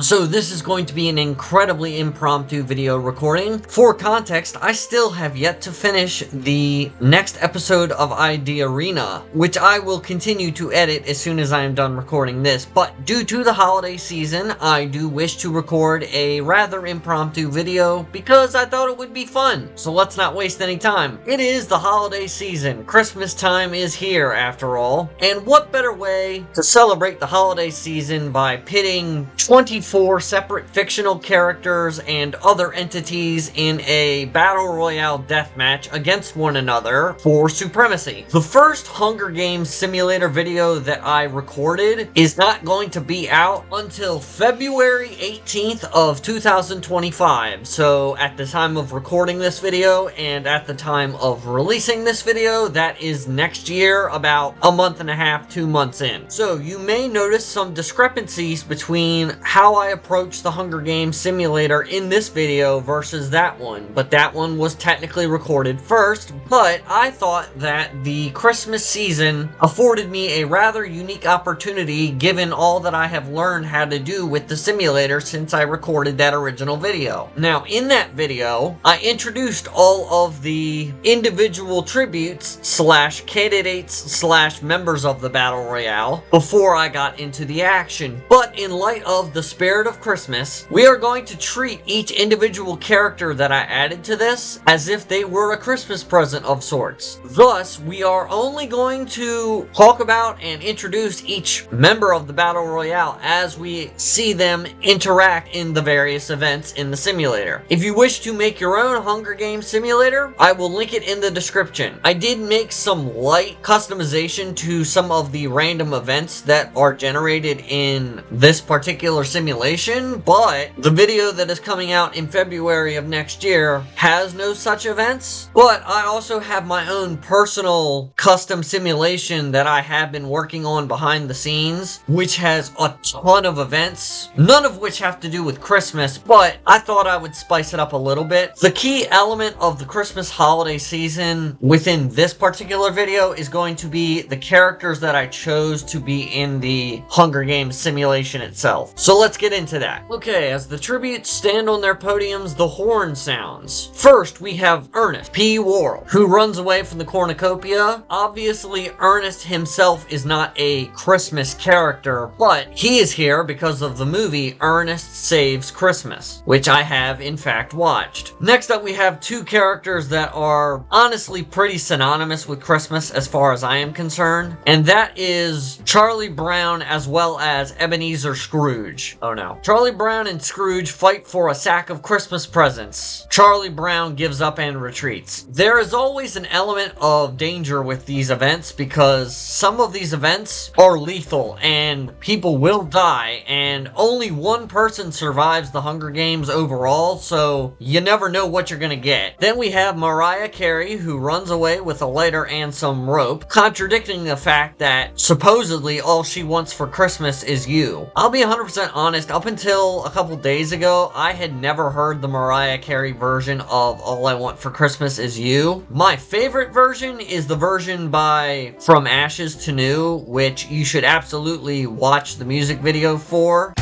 So this is going to be an incredibly impromptu video recording. For context, I still have yet to finish the next episode of ID Arena, which I will continue to edit as soon as I am done recording this, but due to the holiday season, I do wish to record a rather impromptu video because I thought it would be fun. So let's not waste any time. It is the holiday season. Christmas time is here after all. And what better way to celebrate the holiday season by pitting 24 separate fictional characters and other entities in a battle royale deathmatch against one another for supremacy. The first Hunger Games simulator video that I recorded is not going to be out until February 18th of 2025. So at the time of recording this video and at the time of releasing this video, that is next year, about a month and a half, 2 months in. So you may notice some discrepancies between how I approached the Hunger Games simulator in this video versus that one, but that one was technically recorded first. But I thought that the Christmas season afforded me a rather unique opportunity given all that I have learned how to do with the simulator since I recorded that original video. Now in that video, I introduced all of the individual tributes slash candidates slash members of the Battle Royale before I got into the action. But in light of the spirit of Christmas, we are going to treat each individual character that I added to this as if they were a Christmas present of sorts. Thus, we are only going to talk about and introduce each member of the Battle Royale as we see them interact in the various events in the simulator. If you wish to make your own Hunger Games simulator, I will link it in the description. I did make some light customization to some of the random events that are generated in this particular simulation, but the video that is coming out in February of next year has no such events. But I also have my own personal custom simulation that I have been working on behind the scenes, which has a ton of events, none of which have to do with Christmas, but I thought I would spice it up a little bit. The key element of the Christmas holiday season within this particular video is going to be the characters that I chose to be in the Hunger Games simulation itself. So let's get into that. Okay, as the tributes stand on their podiums, the horn sounds. First, we have Ernest P. Worrell, who runs away from the cornucopia. Obviously, Ernest himself is not a Christmas character, but he is here because of the movie Ernest Saves Christmas, which I have in fact watched. Next up, we have two characters that are honestly pretty synonymous with Christmas as far as I am concerned, and that is Charlie Brown as well as Ebenezer Scrooge. Oh no. Charlie Brown and Scrooge fight for a sack of Christmas presents. Charlie Brown gives up and retreats. There is always an element of danger with these events because some of these events are lethal and people will die, and only one person survives the Hunger Games overall, so you never know what you're gonna get. Then we have Mariah Carey, who runs away with a lighter and some rope, contradicting the fact that supposedly all she wants for Christmas is you. I'll be 100% honest, up until a couple days ago, I had never heard the Mariah Carey version of All I Want for Christmas Is You. My favorite version is the version by From Ashes to New, which you should absolutely watch the music video for.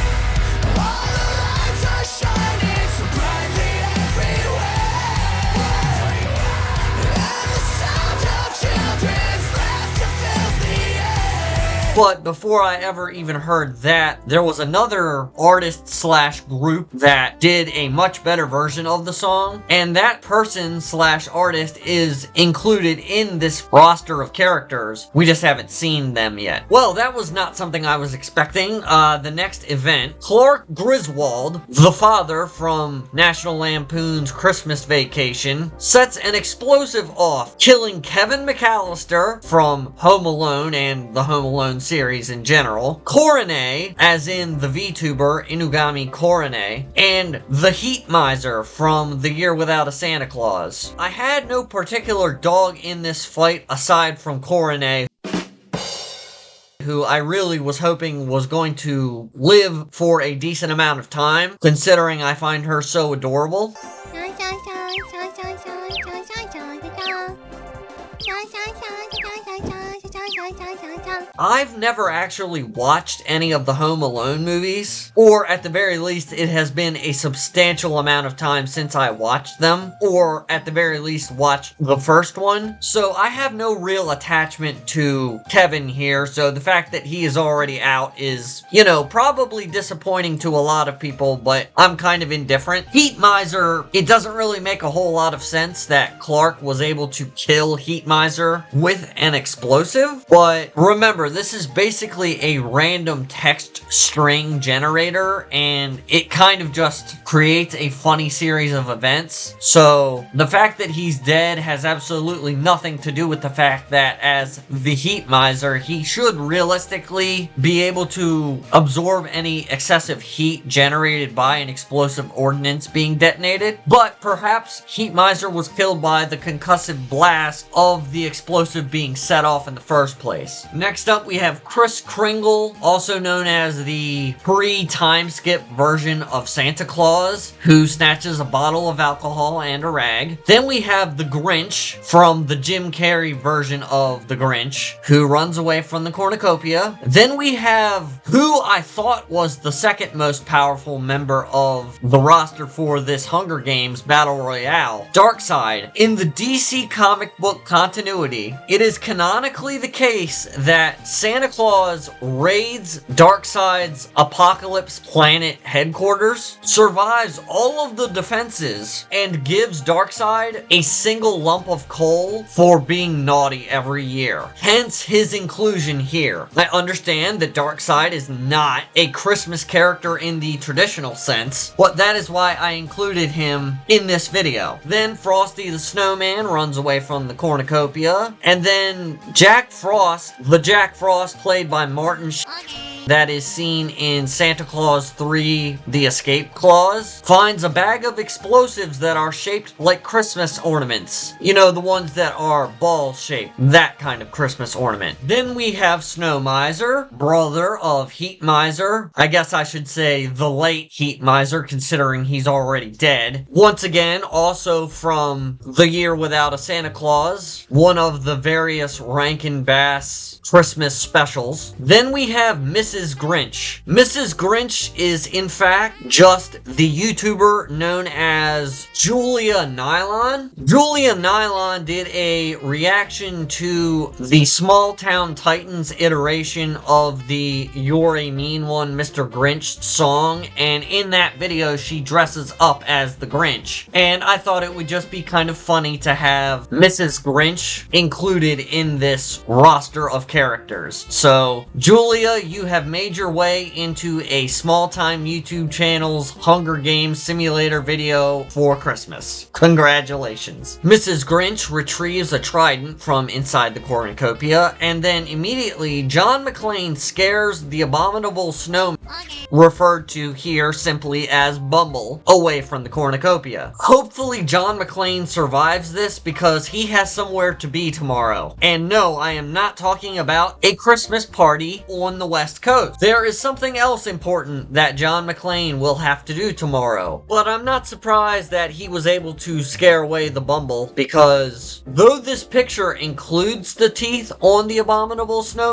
But before I ever even heard that, there was another artist slash group that did a much better version of the song, and that person slash artist is included in this roster of characters. We just haven't seen them yet. Well, that was not something I was expecting. The next event, Clark Griswold, the father from National Lampoon's Christmas Vacation, sets an explosive off, killing Kevin McAllister from Home Alone and the Home Alone series in general, Korone, as in the VTuber Inugami Korone, and the Heat Miser from The Year Without a Santa Claus. I had no particular dog in this fight aside from Korone, who I really was hoping was going to live for a decent amount of time, considering I find her so adorable. I've never actually watched any of the Home Alone movies, or at the very least, it has been a substantial amount of time since I watched them, or at the very least, watched the first one. So I have no real attachment to Kevin here, so the fact that he is already out is, you know, probably disappointing to a lot of people, but I'm kind of indifferent. Heat Miser, it doesn't really make a whole lot of sense that Clark was able to kill Heat Miser with an explosive, but remember, this is basically a random text string generator, and it kind of just creates a funny series of events. So the fact that he's dead has absolutely nothing to do with the fact that as the Heat Miser, he should realistically be able to absorb any excessive heat generated by an explosive ordnance being detonated, but perhaps Heat Miser was killed by the concussive blast of the explosive being set off in the first place. Next up, we have Kris Kringle, also known as the pre-time skip version of Santa Claus, who snatches a bottle of alcohol and a rag. Then we have the Grinch from the Jim Carrey version of the Grinch, who runs away from the cornucopia. Then we have who I thought was the second most powerful member of the roster for this Hunger Games Battle Royale, Darkseid. In the DC comic book continuity, it is canonically the case that Santa Claus raids Darkseid's Apocalypse Planet headquarters, survives all of the defenses, and gives Darkseid a single lump of coal for being naughty every year. Hence his inclusion here. I understand that Darkseid is not a Christmas character in the traditional sense, but that is why I included him in this video. Then Frosty the Snowman runs away from the cornucopia, and then Jack Frost, the Jack Frost played by Martin that is seen in Santa Claus 3, The Escape Clause, finds a bag of explosives that are shaped like Christmas ornaments. You know, the ones that are ball-shaped. That kind of Christmas ornament. Then we have Snow Miser, brother of Heat Miser. I guess I should say the late Heat Miser, considering he's already dead. Once again, also from The Year Without a Santa Claus, one of the various Rankin Bass Christmas specials. Then we have Mrs. Grinch. Mrs. Grinch is in fact just the YouTuber known as Julia Nilon. Julia Nilon did a reaction to the Small Town Titans iteration of the You're a Mean One, Mr. Grinch song, and in that video she dresses up as the Grinch. And I thought it would just be kind of funny to have Mrs. Grinch included in this roster of characters. So, Julia, you have made your way into a small-time YouTube channel's Hunger Games simulator video for Christmas. Congratulations. Mrs. Grinch retrieves a trident from inside the cornucopia, and then immediately John McClane scares the abominable snowman, referred to here simply as Bumble, away from the cornucopia. Hopefully John McClane survives this because he has somewhere to be tomorrow. And no, I am not talking about a Christmas party on the West Coast. There is something else important that John McClane will have to do tomorrow. But I'm not surprised that he was able to scare away the Bumble, because though this picture includes the teeth on the abominable snow,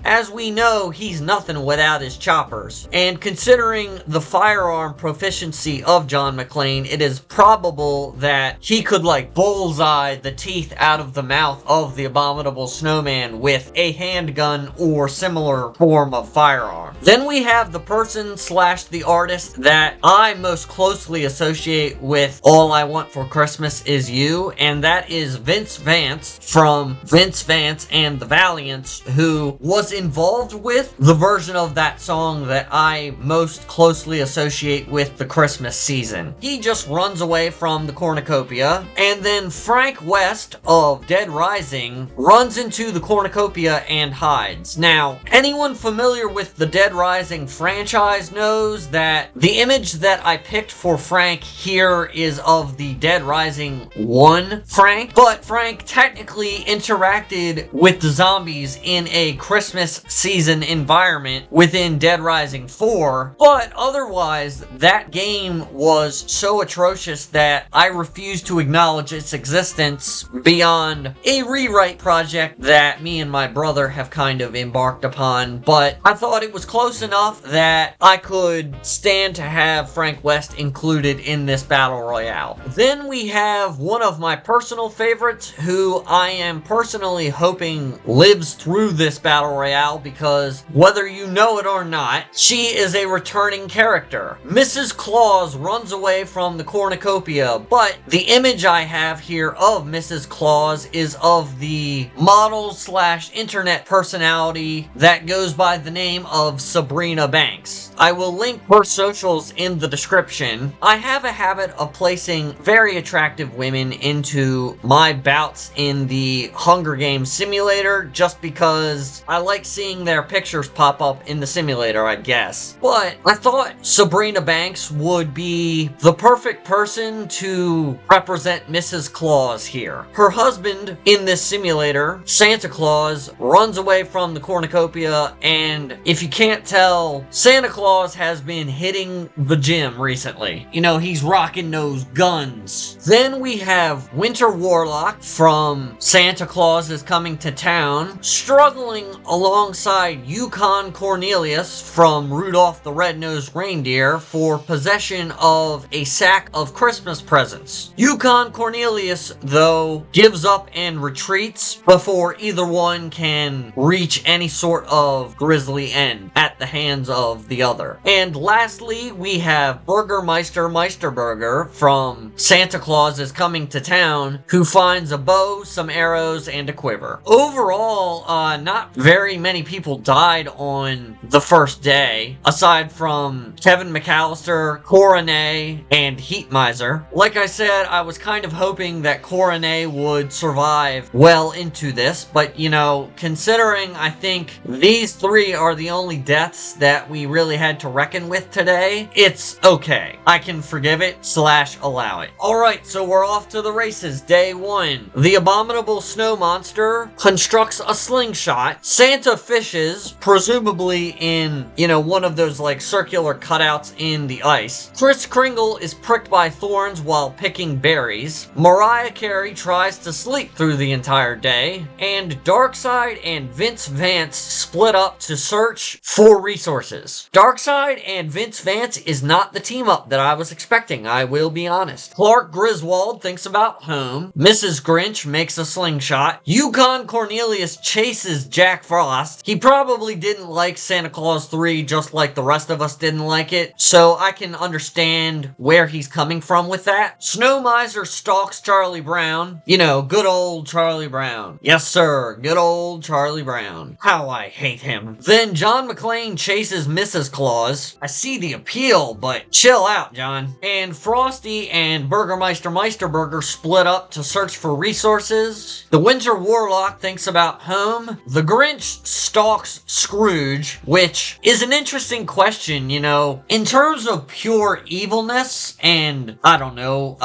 as we know, he's nothing without his choppers. And considering the firearm proficiency of John McClane, it is probable that he could like bullseye the teeth out of the mouth of the abominable snowman with a handgun or similar form of firearm. Then we have the person slash the artist that I most closely associate with All I Want for Christmas Is You, and that is Vince Vance from Vince Vance and the Valiants, who was involved with the version of that song that I most closely associate with the Christmas season. He just runs away from the cornucopia, and then Frank West of Dead Rising runs into the cornucopia and hides. Now, anyone familiar with the Dead Rising franchise knows that the image that I picked for Frank here is of the Dead Rising 1 Frank, but Frank technically interacted with the zombies in a Christmas Christmas season environment within Dead Rising 4, but otherwise, that game was so atrocious that I refuse to acknowledge its existence beyond a rewrite project that me and my brother have kind of embarked upon, but I thought it was close enough that I could stand to have Frank West included in this battle royale. Then we have one of my personal favorites, who I am personally hoping lives through this battle royale, because whether you know it or not, she is a returning character. Mrs. Claus runs away from the cornucopia, but the image I have here of Mrs. Claus is of the model/internet personality that goes by the name of Sabrina Banks. I will link her socials in the description. I have a habit of placing very attractive women into my bouts in the Hunger Games simulator just because I like seeing their pictures pop up in the simulator, I guess. But I thought Sabrina Banks would be the perfect person to represent Mrs. Claus here. Her husband in this simulator, Santa Claus, runs away from the cornucopia, and if you can't tell, Santa Claus has been hitting the gym recently. You know, he's rocking those guns. Then we have Winter Warlock from Santa Claus is Coming to Town, struggling alongside Yukon Cornelius from Rudolph the Red-Nosed Reindeer for possession of a sack of Christmas presents. Yukon Cornelius, though, gives up and retreats before either one can reach any sort of grisly end at the hands of the other. And lastly, we have Burgermeister Meisterburger from Santa Claus is Coming to Town, who finds a bow, some arrows, and a quiver. Overall, not very many people died on the first day, aside from Kevin McAllister, Coronet, and Heat Miser. Like I said, I was kind of hoping that Coronet would survive well into this, but you know, considering I think these three are the only deaths that we really had to reckon with today, it's okay. I can forgive it / allow it. Alright, so we're off to the races. Day 1. The abominable snow monster constructs a slingshot. Santa fishes, presumably in, you know, one of those like circular cutouts in the ice. Kris Kringle is pricked by thorns while picking berries. Mariah Carey tries to sleep through the entire day. And Darkseid and Vince Vance split up to search for resources. Darkseid and Vince Vance is not the team up that I was expecting, I will be honest. Clark Griswold thinks about home. Mrs. Grinch makes a slingshot. Yukon Cornelius chases Jack Frost. He probably didn't like Santa Claus 3 just like the rest of us didn't like it, so I can understand where he's coming from with that. Snow Miser stalks Charlie Brown. You know, good old Charlie Brown. Yes, sir, good old Charlie Brown. How I hate him. Then John McClane chases Mrs. Claus. I see the appeal, but chill out, John. And Frosty and Burgermeister Meisterburger split up to search for resources. The Winter Warlock thinks about home. The Grinch stalks Scrooge, which is an interesting question, you know, in terms of pure evilness and, I don't know,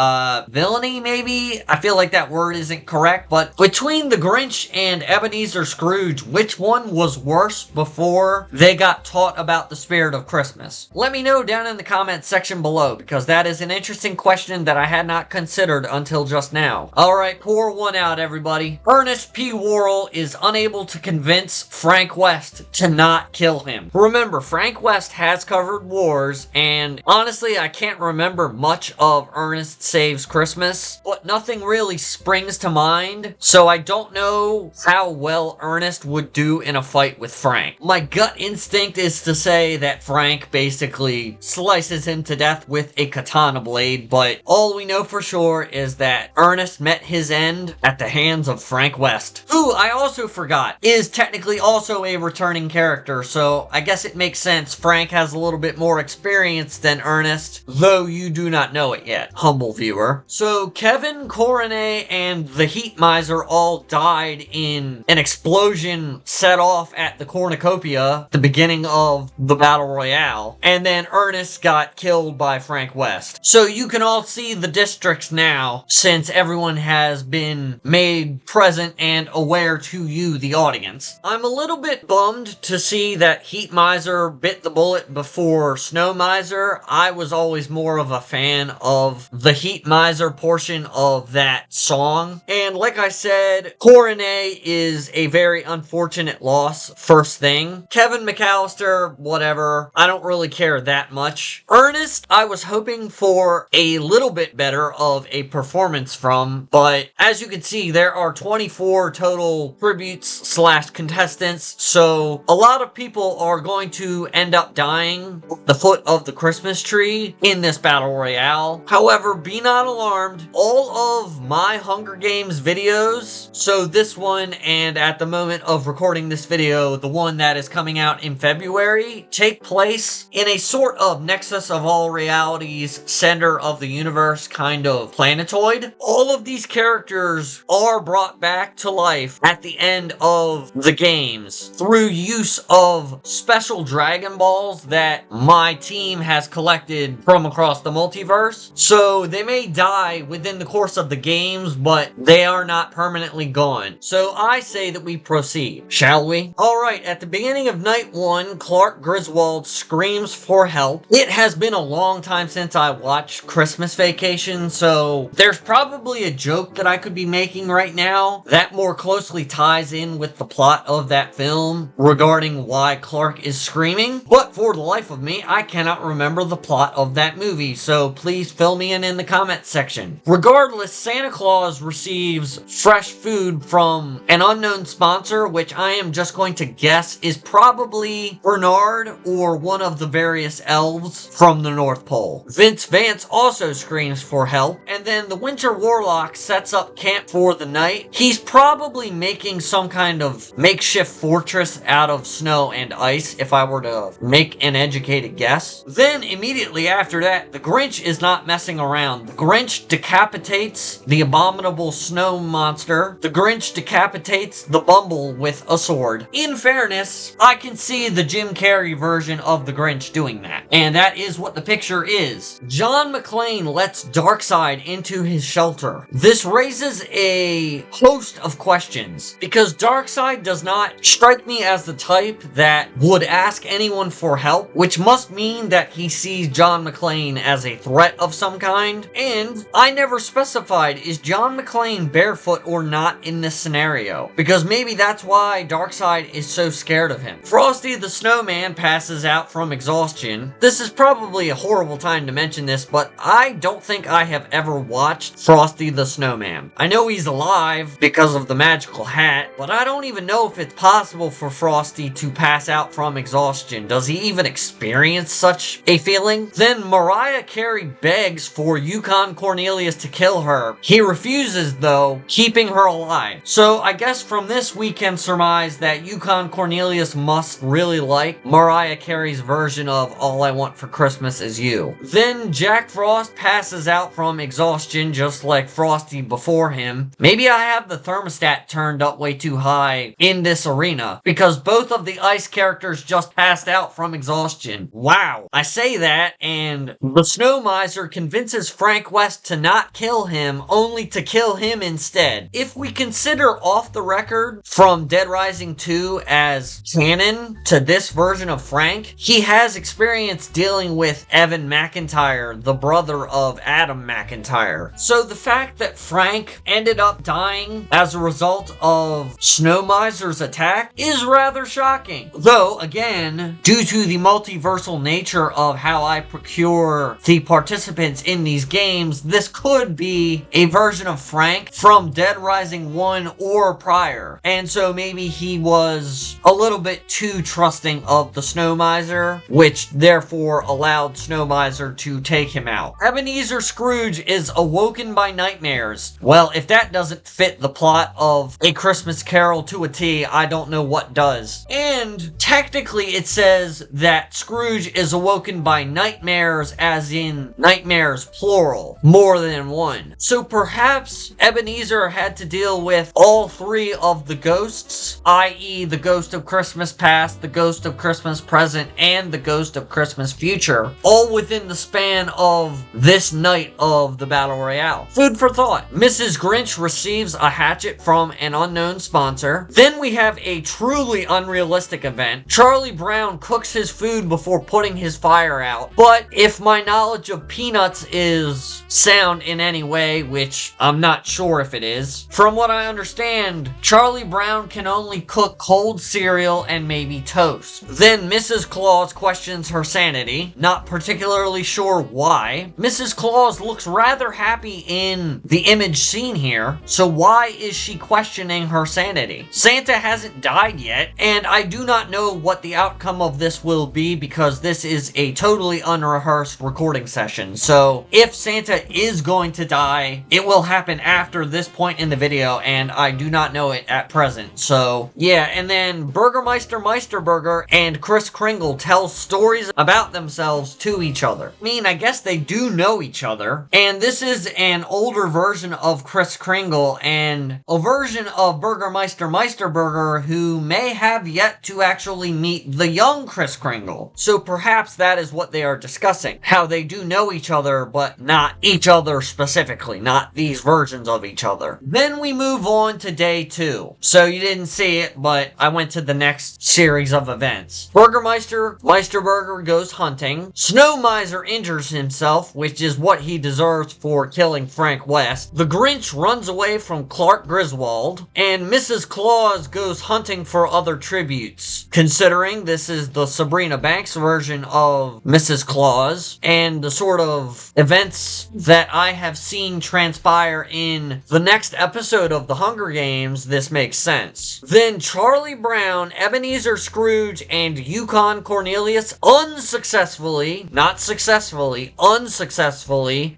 villainy maybe? I feel like that word isn't correct, but between the Grinch and Ebenezer Scrooge, which one was worse before they got taught about the spirit of Christmas? Let me know down in the comments section below, because that is an interesting question that I had not considered until just now. Alright, pour one out, everybody. Ernest P. Worrell is unable to convince Frank West to not kill him. Remember, Frank West has covered wars, and honestly, I can't remember much of Ernest Saves Christmas, but nothing really springs to mind, so I don't know how well Ernest would do in a fight with Frank. My gut instinct is to say that Frank basically slices him to death with a katana blade, but all we know for sure is that Ernest met his end at the hands of Frank West, who I also forgot is technically also a returning character, so I guess it makes sense Frank has a little bit more experience than Ernest, though you do not know it yet, humble viewer. So Kevin, Coronet, and the Heat Miser all died in an explosion set off at the cornucopia, the beginning of the Battle Royale, and then Ernest got killed by Frank West. So you can all see the districts now, since everyone has been made present and aware to you, the audience. I'm I'm a little bit bummed to see that Heat Miser bit the bullet before Snow Miser. I was always more of a fan of the Heat Miser portion of that song. And like I said, Coronet is a very unfortunate loss, first thing. Kevin McAllister, whatever. I don't really care that much. Ernest, I was hoping for a little bit better of a performance from, but as you can see, there are 24 total tributes / contestants, so a lot of people are going to end up dying at the foot of the Christmas tree in this Battle Royale. However, be not alarmed, all of my Hunger Games videos, so this one and at the moment of recording this video, the one that is coming out in February, take place in a sort of nexus of all realities, center of the universe kind of planetoid. All of these characters are brought back to life at the end of the games through use of special Dragon Balls that my team has collected from across the multiverse. So they may die within the course of the games, but they are not permanently gone. So I say that we proceed, shall we? Alright, at the beginning of night 1, Clark Griswold screams for help. It has been a long time since I watched Christmas Vacation, so there's probably a joke that I could be making right now that more closely ties in with the plot of that film regarding why Clark is screaming, but for the life of me, I cannot remember the plot of that movie, so please fill me in the comment section. Regardless, Santa Claus receives fresh food from an unknown sponsor, which I am just going to guess is probably Bernard or one of the various elves from the North Pole. Vince Vance also screams for help, and then the Winter Warlock sets up camp for the night. He's probably making some kind of makeshift fortress out of snow and ice, if I were to make an educated guess. Then immediately after that, the Grinch is not messing around. The Grinch decapitates the abominable snow monster. The Grinch decapitates the Bumble with a sword. In fairness, I can see the Jim Carrey version of the Grinch doing that. And that is what the picture is. John McClane lets Darkseid into his shelter. This raises a host of questions, because Darkseid does not strike me as the type that would ask anyone for help, which must mean that he sees John McClane as a threat of some kind. And I never specified, is John McClane barefoot or not in this scenario? Because maybe that's why Darkseid is so scared of him. Frosty the Snowman passes out from exhaustion. This is probably a horrible time to mention this, but I don't think I have ever watched Frosty the Snowman. I know he's alive because of the magical hat, but I don't even know if it's possible for Frosty to pass out from exhaustion. Does he even experience such a feeling? Then Mariah Carey begs for Yukon Cornelius to kill her. He refuses though, keeping her alive. So I guess from this we can surmise that Yukon Cornelius must really like Mariah Carey's version of All I Want for Christmas Is You. Then Jack Frost passes out from exhaustion just like Frosty before him. Maybe I have the thermostat turned up way too high in this arena, because both of the ice characters just passed out from exhaustion. Wow. I say that, and the Snow Miser convinces Frank West to not kill him, only to kill him instead. If we consider Off the Record from Dead Rising 2 as canon to this version of Frank, he has experience dealing with Evan McIntyre, the brother of Adam McIntyre. So the fact that Frank ended up dying as a result of Snow Miser's attack is rather shocking. Though, again, due to the multiversal nature of how I procure the participants in these games, this could be a version of Frank from Dead Rising 1 or prior. And so maybe he was a little bit too trusting of the Snow Miser, which therefore allowed Snow Miser to take him out. Ebenezer Scrooge is awoken by nightmares. Well, if that doesn't fit the plot of A Christmas Carol to a T, I don't know what does. And technically it says that Scrooge is awoken by nightmares, as in nightmares plural, more than one. So perhaps Ebenezer had to deal with all three of the ghosts, i.e. the ghost of Christmas past, the ghost of Christmas present, and the ghost of Christmas future, all within the span of this night of the Battle Royale. Food for thought. Mrs. Grinch receives a hatchet from an unknown sponsor. Then we have have a truly unrealistic event. Charlie Brown cooks his food before putting his fire out. But if my knowledge of Peanuts is sound in any way, which I'm not sure if it is, from what I understand, Charlie Brown can only cook cold cereal and maybe toast. Then Mrs. Claus questions her sanity, not particularly sure why. Mrs. Claus looks rather happy in the image seen here, so why is she questioning her sanity? Santa hasn't died yet, and I do not know what the outcome of this will be because this is a totally unrehearsed recording session. So if Santa is going to die, it will happen after this point in the video, and I do not know it at present. So yeah, and then Burgermeister Meisterburger and Kris Kringle tell stories about themselves to each other. I mean, I guess they do know each other, and this is an older version of Kris Kringle and a version of Burgermeister Meisterburger who may have yet to actually meet the young Kris Kringle. So perhaps that is what they are discussing. How they do know each other, but not each other specifically, not these versions of each other. Then we move on to day 2. So you didn't see it, but I went to the next series of events. Burgermeister Meisterburger goes hunting. Snow Miser injures himself, which is what he deserves for killing Frank West. The Grinch runs away from Clark Griswold, and Mrs. Claus goes hunting for other tributes. Considering this is the Sabrina Banks version of Mrs. Claus, and the sort of events that I have seen transpire in the next episode of The Hunger Games, this makes sense. Then Charlie Brown, Ebenezer Scrooge, and Yukon Cornelius unsuccessfully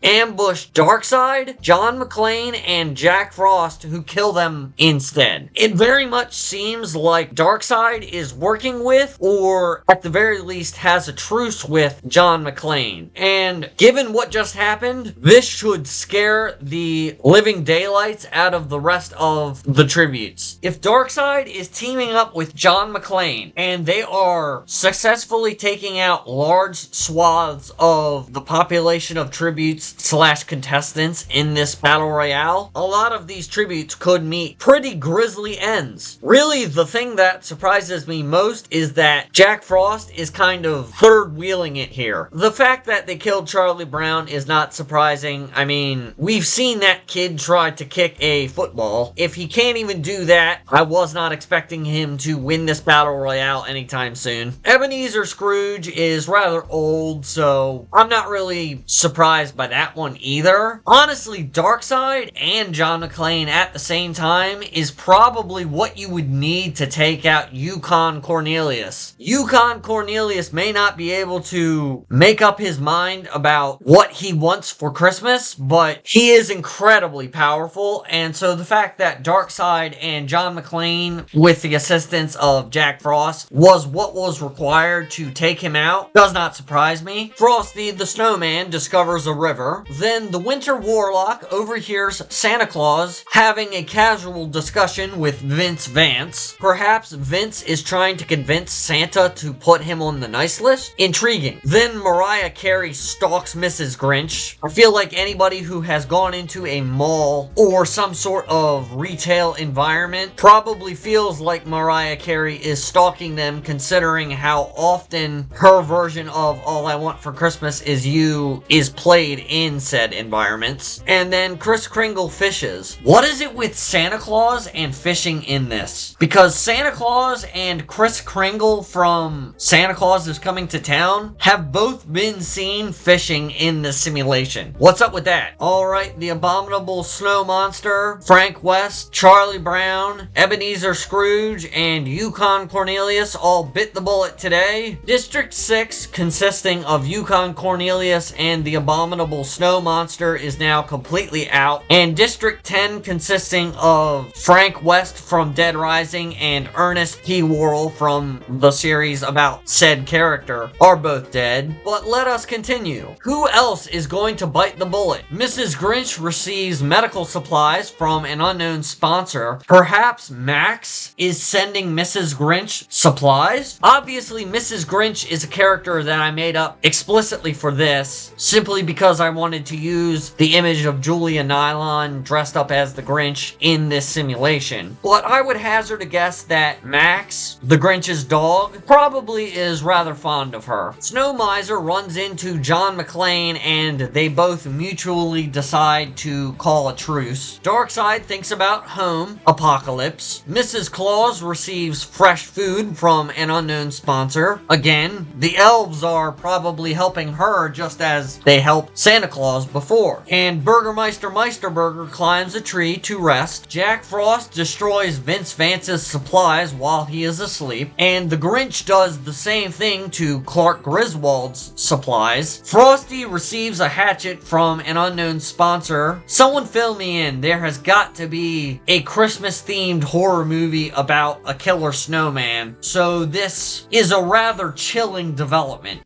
ambush Darkseid, John McClane, and Jack Frost, who kill them instead. It very much seems like Darkseid is working with, or at the very least has a truce with, John McClane. And given what just happened, this should scare the living daylights out of the rest of the tributes. If Darkseid is teaming up with John McClane, and they are successfully taking out large swaths of the population of tributes / contestants in this battle royale, a lot of these tributes could meet pretty grisly ends. Really, the thing that surprises me most is that Jack Frost is kind of third-wheeling it here. The fact that they killed Charlie Brown is not surprising. I mean, we've seen that kid try to kick a football. If he can't even do that, I was not expecting him to win this battle royale anytime soon. Ebenezer Scrooge is rather old, so I'm not really surprised by that one either. Honestly, Darkseid and John McClane at the same time is probably what you would need to take out Yukon Cornelius. Yukon Cornelius may not be able to make up his mind about what he wants for Christmas, but he is incredibly powerful, and so the fact that Darkseid and John McClane, with the assistance of Jack Frost, was what was required to take him out does not surprise me. Frosty the Snowman discovers a river. Then the Winter Warlock overhears Santa Claus having a casual discussion with Vince Vance. Perhaps Vince is trying to convince Santa to put him on the nice list? Intriguing. Then Mariah Carey stalks Mrs. Grinch. I feel like anybody who has gone into a mall or some sort of retail environment probably feels like Mariah Carey is stalking them, considering how often her version of All I Want for Christmas Is You is played in said environments. And then Kris Kringle fishes. What is it with Santa Claus and fishing in this? Because Santa Claus and Kris Kringle from Santa Claus Is Coming to Town have both been seen fishing in the simulation. What's up with that? Alright, the Abominable Snow Monster, Frank West, Charlie Brown, Ebenezer Scrooge, and Yukon Cornelius all bit the bullet today. District 6, consisting of Yukon Cornelius and the Abominable Snow Monster, is now completely out. And District 10, consisting of Frank West from Dead Rising and Ernest P. Worrell from the series about said character, are both dead. But let us continue. Who else is going to bite the bullet? Mrs. Grinch receives medical supplies from an unknown sponsor. Perhaps Max is sending Mrs. Grinch supplies? Obviously, Mrs. Grinch is a character that I made up explicitly for this, simply because I wanted to use the image of Julia Nilon dressed up as the Grinch in this simulation. But I would hazard hazard a guess that Max, the Grinch's dog, probably is rather fond of her. Snow Miser runs into John McClane and they both mutually decide to call a truce. Darkseid thinks about home, Apocalypse. Mrs. Claus receives fresh food from an unknown sponsor. Again, the elves are probably helping her just as they helped Santa Claus before. And Burgermeister Meisterburger climbs a tree to rest. Jack Frost destroys Vince Vance's supplies while he is asleep. And the Grinch does the same thing to Clark Griswold's supplies. Frosty receives a hatchet from an unknown sponsor. Someone fill me in. There has got to be a Christmas-themed horror movie about a killer snowman. So this is a rather chilling development.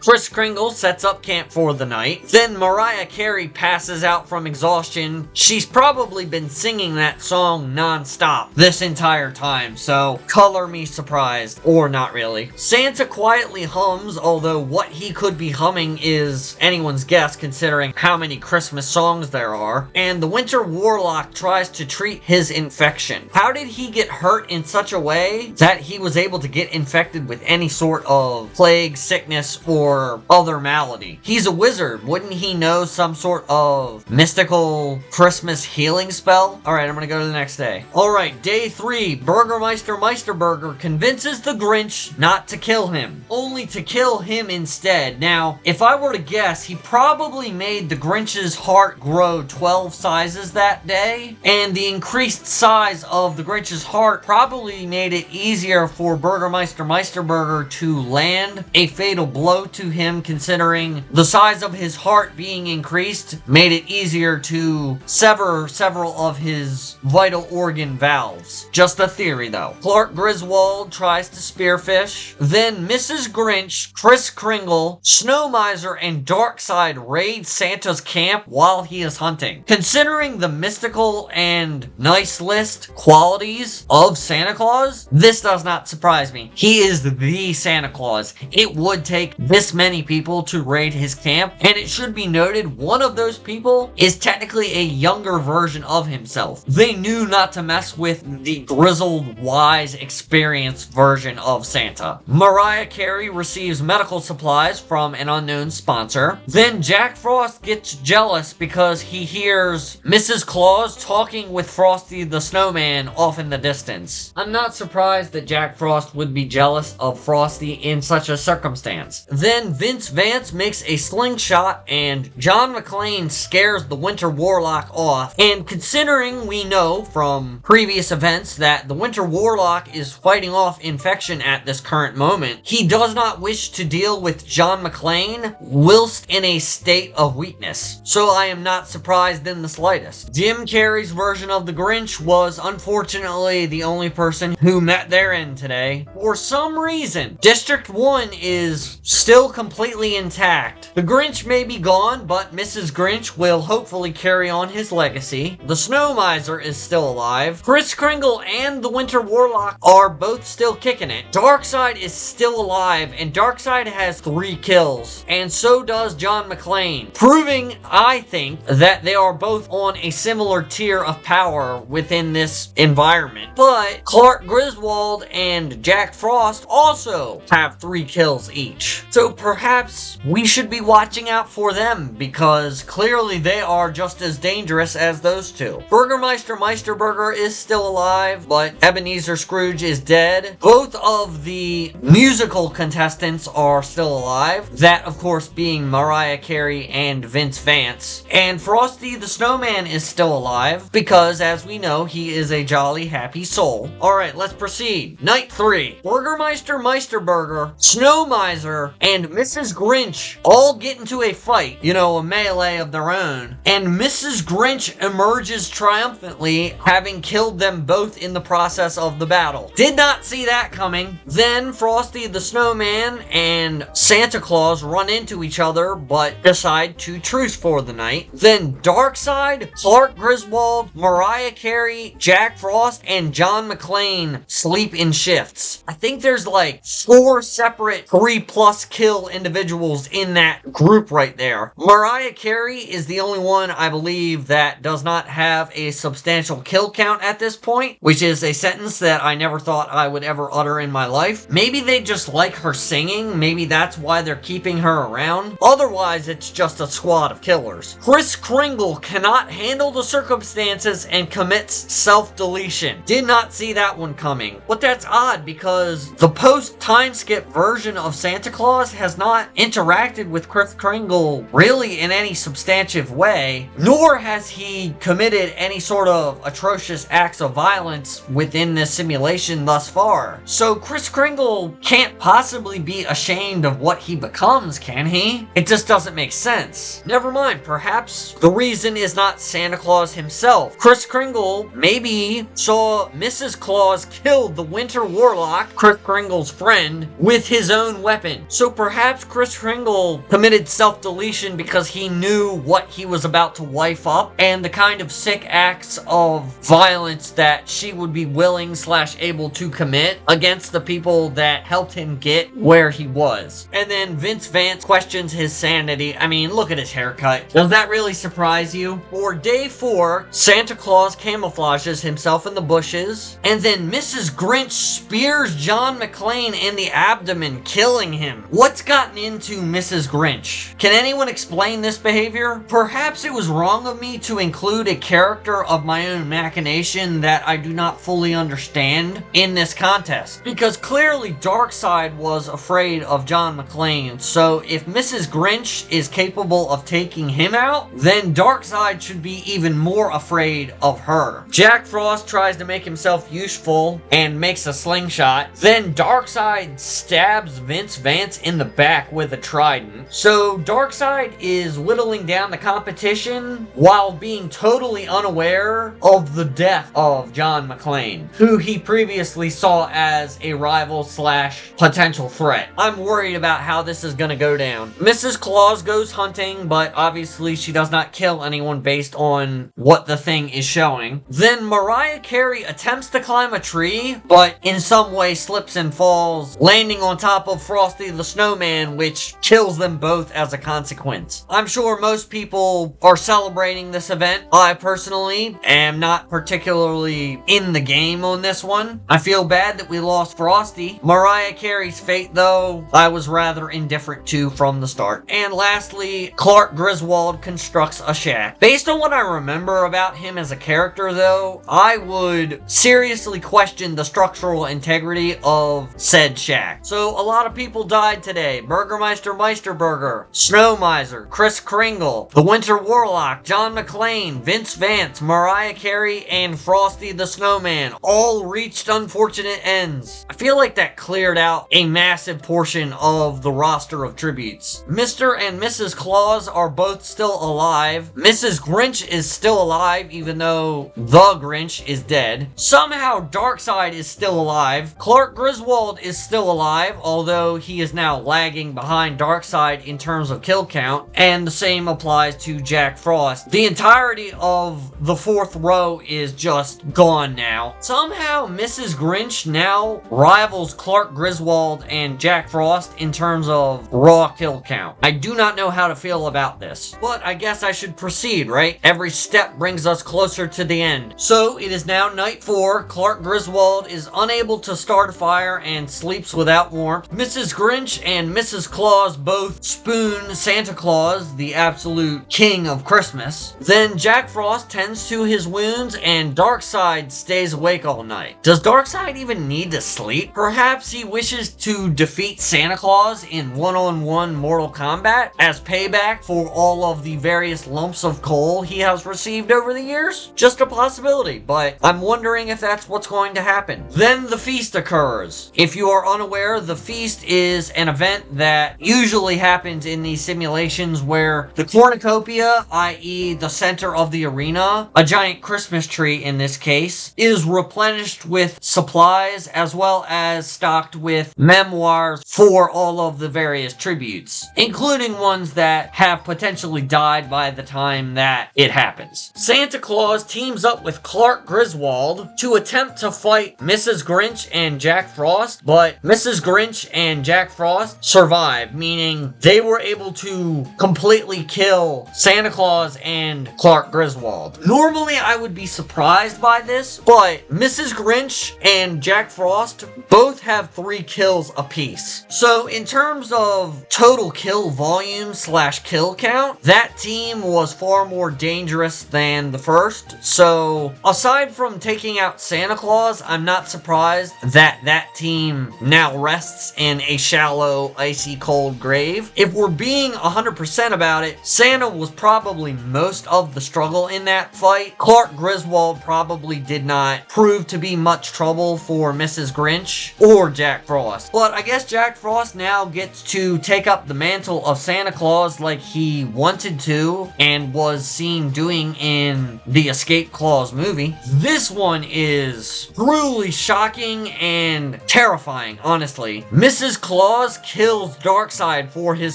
Kris Kringle sets up camp for the night. Then Mariah Carey passes out from exhaustion. She's probably been singing that song non-stop this entire time, so color me surprised. Or not really. Santa quietly hums, although what he could be humming is anyone's guess considering how many Christmas songs there are. And the Winter Warlock tries to treat his infection. How did he get hurt in such a way that he was able to get infected with any sort of plague, sickness, or other malady? He's a wizard. Wouldn't he know some sort of mystical Christmas healing spell? Alright, I'm gonna go to the next day. Alright, day 3. Burgermeister Meisterburger convinces the Grinch not to kill him, only to kill him instead. Now, if I were to guess, he probably made the Grinch's heart grow 12 sizes that day, and the increased size of the Grinch's heart probably made it easier for Burgermeister Meisterburger to land a fatal blow to him, considering the size of his heart being increased made it easier to sever several of his vital organ valves. Just a theory though. Clark Griswold tries to spearfish. Then Mrs. Grinch, Kris Kringle, Snow Miser, and Darkseid raid Santa's camp while he is hunting. Considering the mystical and nice list qualities of Santa Claus, this does not surprise me. He is the Santa Claus. It would take this many people to raid his camp, and it should be noted one of those people is technically a younger version of himself. They knew not to mess with the grizzled, wise, experienced version of Santa. Mariah Carey receives medical supplies from an unknown sponsor. Then Jack Frost gets jealous because he hears Mrs. Claus talking with Frosty the Snowman off in the distance. I'm not surprised that Jack Frost would be jealous of Frosty in such a circumstance. Then Vince Vance makes a slingshot and John McClane scares the Winter Warlock off. And considering we know from previous events that the Winter Warlock is fighting off infection at this current moment, he does not wish to deal with John McClane whilst in a state of weakness. So I am not surprised in the slightest. Jim Carrey's version of the Grinch was unfortunately the only person who met their end today. For some reason, District 1 is still completely intact. The Grinch may be gone, but Mrs. Grinch will hopefully carry on his legacy. The Snow Miser is still alive. Kris Kringle and the Winter Warlock are both still kicking it. Darkseid is still alive, and Darkseid has 3 kills, and so does John McClane, proving, I think, that they are both on a similar tier of power within this environment. But Clark Griswold and Jack Frost also have 3 kills each. So perhaps we should be watching out for them, because clearly they are just as dangerous as those two. Burgermeister Meisterburger is still alive, but Ebenezer Scrooge is dead. Both of the musical contestants are still alive. That, of course, being Mariah Carey and Vince Vance. And Frosty the Snowman is still alive, because as we know, he is a jolly happy soul. Alright, let's proceed. Night 3. Burgermeister Meisterburger, Snow Miser, and Mrs. Grinch all get into a fight, a melee of their own, and Mrs. Grinch emerges triumphantly, having killed them both in the process of the battle. Did not see that coming. Then Frosty the Snowman and Santa Claus run into each other, but decide to truce for the night. Then Darkseid, Clark Griswold, Mariah Carey, Jack Frost, and John McClane sleep in shifts. I think there's like 4 separate 3+ kill kill individuals in that group right there. Mariah Carey is the only one, I believe, that does not have a substantial kill count at this point, which is a sentence that I never thought I would ever utter in my life. Maybe they just like her singing. Maybe that's why they're keeping her around. Otherwise, it's just a squad of killers. Kris Kringle cannot handle the circumstances and commits self-deletion. Did not see that one coming. But that's odd because the post-time skip version of Santa Claus has not interacted with Kris Kringle really in any substantive way, nor has he committed any sort of atrocious acts of violence within this simulation thus far. So Kris Kringle can't possibly be ashamed of what he becomes, can he? It just doesn't make sense. Never mind, perhaps the reason is not Santa Claus himself. Kris Kringle maybe saw Mrs. Claus kill the Winter Warlock, Kris Kringle's friend, with his own weapon. So perhaps Kris Kringle committed self-deletion because he knew what he was about to wife up and the kind of sick acts of violence that she would be willing / able to commit against the people that helped him get where he was. And then Vince Vance questions his sanity. I mean, look at his haircut. Does that really surprise you? For day 4, Santa Claus camouflages himself in the bushes, and then Mrs. Grinch spears John McClane in the abdomen, killing him. What's gotten into Mrs. Grinch? Can anyone explain this behavior? Perhaps it was wrong of me to include a character of my own machination that I do not fully understand in this contest, because clearly Darkseid was afraid of John McClane, so if Mrs. Grinch is capable of taking him out, then Darkseid should be even more afraid of her. Jack Frost tries to make himself useful and makes a slingshot. Then Darkseid stabs Vince Vance in the back with a trident. So Darkseid is whittling down the competition while being totally unaware of the death of John McClane, who he previously saw as a rival / potential threat. I'm worried about how this is gonna go down. Mrs. Claus goes hunting, but obviously she does not kill anyone based on what the thing is showing. Then Mariah Carey attempts to climb a tree, but in some way slips and falls, landing on top of Frosty the Snowman, which kills them both as a consequence. I'm sure most people are celebrating this event. I personally am not particularly in the game on this one. I feel bad that we lost Frosty. Mariah Carey's fate, though, I was rather indifferent to from the start. And lastly, Clark Griswold constructs a shack. Based on what I remember about him as a character, though, I would seriously question the structural integrity of said shack. So a lot of people died today. Burgermeister Meisterburger, Snow Miser, Kris Kringle, the Winter Warlock, John McClane, Vince Vance, Mariah Carey, and Frosty the Snowman all reached unfortunate ends. I feel like that cleared out a massive portion of the roster of tributes. Mr. and Mrs. Claus are both still alive. Mrs. Grinch is still alive, even though the Grinch is dead. Somehow Darkseid is still alive. Clark Griswold is still alive, although he is now lagging behind Darkseid in terms of kill count, and the same applies to Jack Frost. The entirety of the 4th row is just gone now. Somehow Mrs. Grinch now rivals Clark Griswold and Jack Frost in terms of raw kill count. I do not know how to feel about this, but I guess I should proceed, right? Every step brings us closer to the end. So it is now night 4. Clark Griswold is unable to start a fire and sleeps without warmth. Mrs. Grinch and Mrs. Claus both spoon Santa Claus, the absolute king of Christmas. Then Jack Frost tends to his wounds and Darkseid stays awake all night. Does Darkseid even need to sleep? Perhaps he wishes to defeat Santa Claus in one-on-one Mortal Kombat as payback for all of the various lumps of coal he has received over the years? Just a possibility, but I'm wondering if that's what's going to happen. Then the feast occurs. If you are unaware, the feast is an event that usually happens in these simulations where the cornucopia, i.e. the center of the arena, a giant Christmas tree in this case, is replenished with supplies as well as stocked with memoirs for all of the various tributes, including ones that have potentially died by the time that it happens. Santa Claus teams up with Clark Griswold to attempt to fight Mrs. Grinch and Jack Frost, but Mrs. Grinch and Jack Frost survive, meaning they were able to completely kill Santa Claus and Clark Griswold. Normally, I would be surprised by this, but Mrs. Grinch and Jack Frost both have 3 kills apiece. So in terms of total kill volume / kill count, that team was far more dangerous than the first. So aside from taking out Santa Claus, I'm not surprised that that team now rests in a shallow, icy cold grave. If we're being 100% about it, Santa was probably most of the struggle in that fight. Clark Griswold probably did not prove to be much trouble for Mrs. Grinch or Jack Frost. But I guess Jack Frost now gets to take up the mantle of Santa Claus like he wanted to and was seen doing in the Escape Claus movie. This one is truly shocking and terrifying, honestly. Mrs. Claus kills Darkseid for his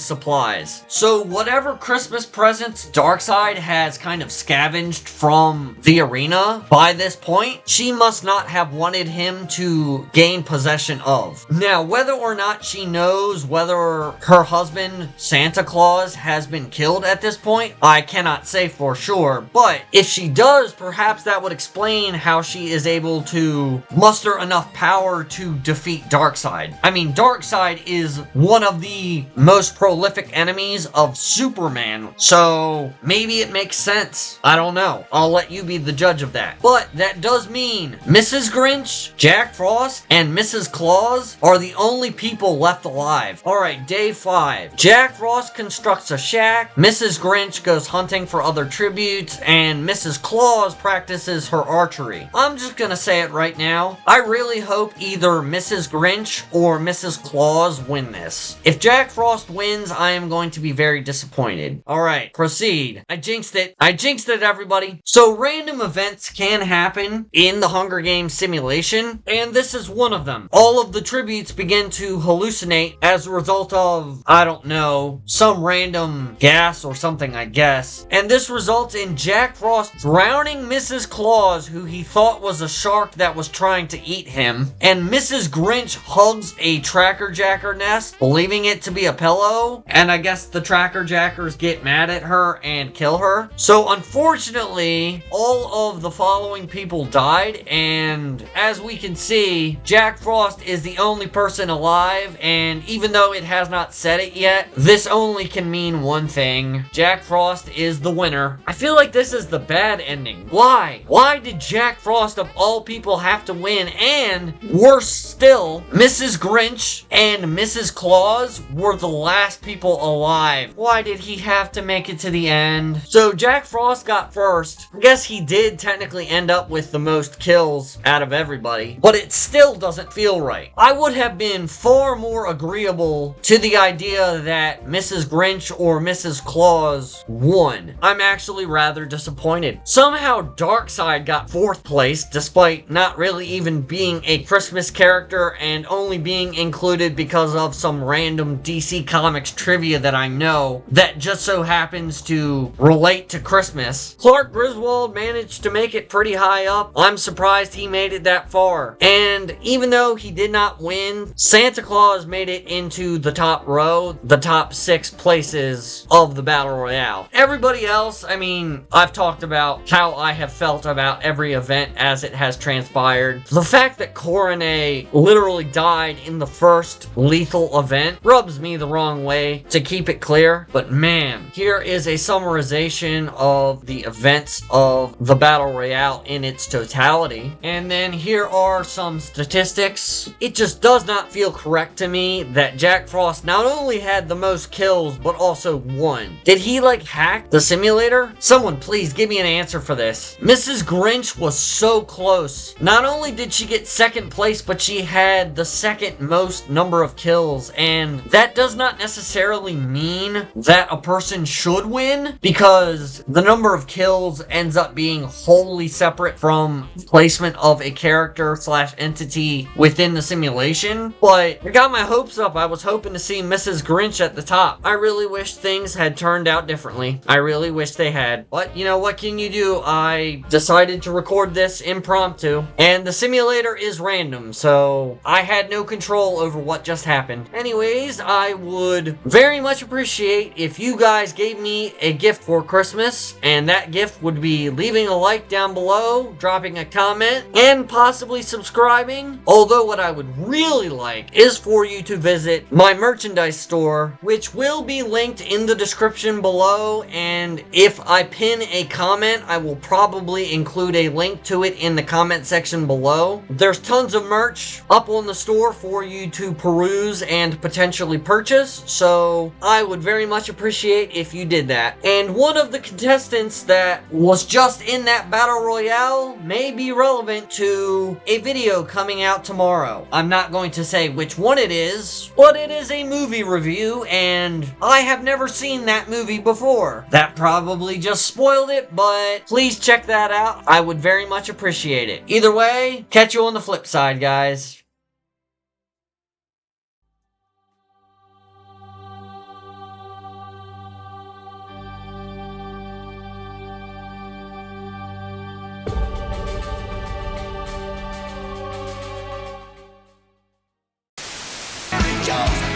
supplies. So whatever Christmas presents Darkseid has kind of scavenged from the arena by this point, she must not have wanted him to gain possession of. Now, whether or not she knows whether her husband, Santa Claus, has been killed at this point, I cannot say for sure, but if she does, perhaps that would explain how she is able to muster enough power to defeat Darkseid. I mean, Darkseid is one of the most prolific enemies of Superman, so maybe it makes sense. I don't know. I'll let you be the judge of that. But that does mean Mrs. Grinch, Jack Frost, and Mrs. Claus are the only people left alive. Alright, day 5. Jack Frost constructs a shack, Mrs. Grinch goes hunting for other tributes, and Mrs. Claus practices her archery. I'm just gonna say it right now. I really hope either Mrs. Grinch or Mrs. Claus win this. If Jack Frost wins, I am going to be very disappointed. Alright, proceed. I jinxed it. I jinxed it, everybody. So random events can happen in the Hunger Games simulation, and this is one of them. All of the tributes begin to hallucinate as a result of, I don't know, some random gas or something, I guess. And this results in Jack Frost drowning Mrs. Claus, who he thought was a shark that was trying to eat him, and Mrs. Grinch hugs a Tracker Jacker nest, believing it to be a pillow, and I guess the Tracker Jackers get mad at her and kill her. So unfortunately, all of the following people died, and as we can see, Jack Frost is the only person alive, and even though it has not said it yet, this only can mean one thing. Jack Frost is the winner. I feel like this is the bad ending. Why? Why did Jack Frost of all people have to win? And worse still, Mrs. Grinch and Mrs. Claus were the last people alive. Why did he have to make it to the end? So Jack Frost got first. I guess he did technically end up with the most kills out of everybody, but it still doesn't feel right. I would have been far more agreeable to the idea that Mrs. Grinch or Mrs. Claus won. I'm actually rather disappointed. Somehow Darkseid got 4th place despite not really even being a Christmas character and only being included because of some random DC Comics trivia that I know that just so happens to relate to Christmas. Clark Griswold managed to make it pretty high up. I'm surprised he made it that far. And even though he did not win, Santa Claus made it into the top row, the top 6 places of the Battle Royale. Everybody else, I mean, I've talked about how I have felt about every event as it has transpired. The fact that Coronet literally died in the first lethal event rubs me the wrong way, to keep it clear. But man, here is a summarization of the events of the Battle Royale in its totality. And then here are some statistics. It just does not feel correct to me that Jack Frost not only had the most kills, but also won. Did he like hack the simulator? Someone please give me an answer for this. Mrs. Grinch was so close. Not only did she get 2nd place, but she had the 2nd most number of kills, and that does not necessarily mean that a person should win, because the number of kills ends up being wholly separate from placement of a character / entity within the simulation. But I got my hopes up. I was hoping to see Mrs. Grinch at the top. I really wish things had turned out differently. I really wish they had. But you know, what can you do? I decided to record this impromptu, and the simulator is random, so I had no control over what just happened. anyways, I would very much appreciate if you guys gave me a gift for Christmas, and that gift would be leaving a like down below, dropping a comment, and possibly subscribing. Although what I would really like is for you to visit my merchandise store, which will be linked in the description below, and if I pin a comment, I will probably include a link to it in the comment section below. There's tons of merch up on the store for you to peruse and potentially purchase, so I would very much appreciate if you did that. And one of the contestants that was just in that battle royale may be relevant to a video coming out tomorrow. I'm not going to say which one it is, but it is a movie review, and I have never seen that movie before. That probably just spoiled it, but please check that out. I would very much appreciate it. Either way, catch you on the flip side, guys.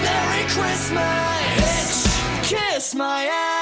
Merry Christmas, bitch, kiss my ass.